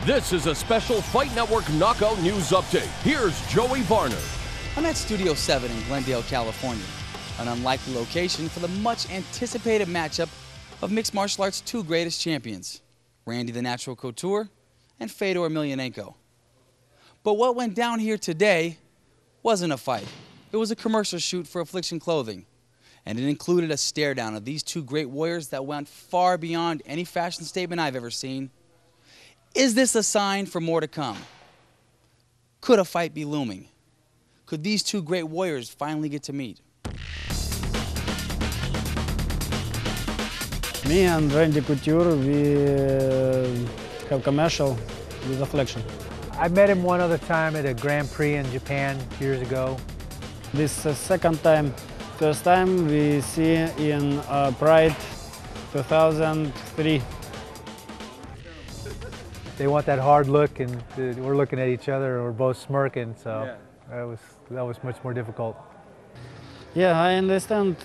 This is a special Fight Network Knockout News Update. Here's Joey Varner. I'm at Studio 7 in Glendale, California, an unlikely location for the much anticipated matchup of mixed martial arts' two greatest champions, Randy the Natural Couture and Fedor Emelianenko. But what went down here today wasn't a fight. It was a commercial shoot for Affliction Clothing, and it included a stare down of these two great warriors that went far beyond any fashion statement I've ever seen. Is this a sign for more to come? Could a fight be looming? Could these two great warriors finally get to meet? Me and Randy Couture, we have commercial with Affliction. I met him one other time at a Grand Prix in Japan years ago. This is second time. First time we see in Pride 2003. They want that hard look, and we're looking at each other, and we're both smirking, so that was much more difficult. Yeah, I understand.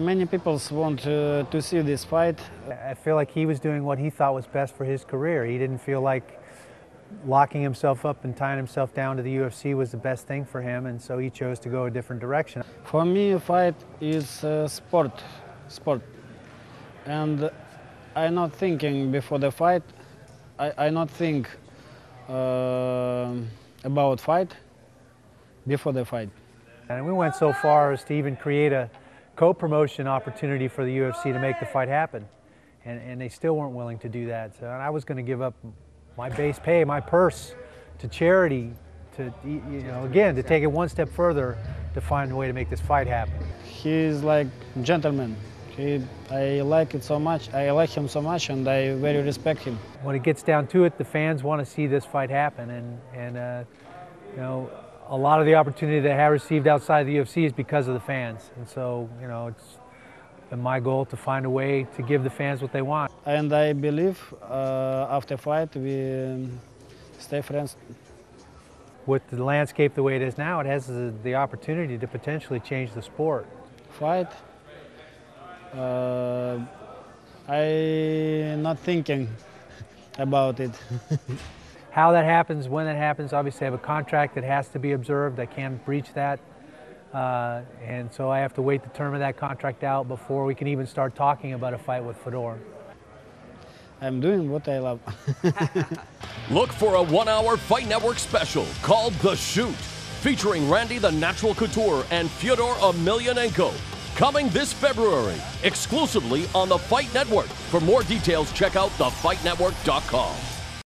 Many people want to see this fight. I feel like he was doing what he thought was best for his career. He didn't feel like locking himself up and tying himself down to the UFC was the best thing for him, and so he chose to go a different direction. For me, a fight is sport, and I'm not thinking before the fight. I not think about fight before the fight. And we went so far as to even create a co-promotion opportunity for the UFC to make the fight happen, and they still weren't willing to do that. So I was going to give up my base pay, my purse, to charity, to again to take it one step further to find a way to make this fight happen. He's like a gentleman. I like it so much. I like him so much, and I very respect him. When it gets down to it, the fans want to see this fight happen, and a lot of the opportunity that I have received outside the UFC is because of the fans, and so it's been my goal to find a way to give the fans what they want. And I believe after fight we stay friends. With the landscape the way it is now, it has the opportunity to potentially change the sport. Fight. I'm not thinking about it. How that happens, when that happens, obviously I have a contract that has to be observed. I can't breach that. And so I have to wait the term of that contract out before we can even start talking about a fight with Fedor. I'm doing what I love. Look for a 1-hour Fight Network special called The Shoot, featuring Randy the Natural Couture and Fedor Emelianenko, coming this February, exclusively on the Fight Network. For more details, check out thefightnetwork.com.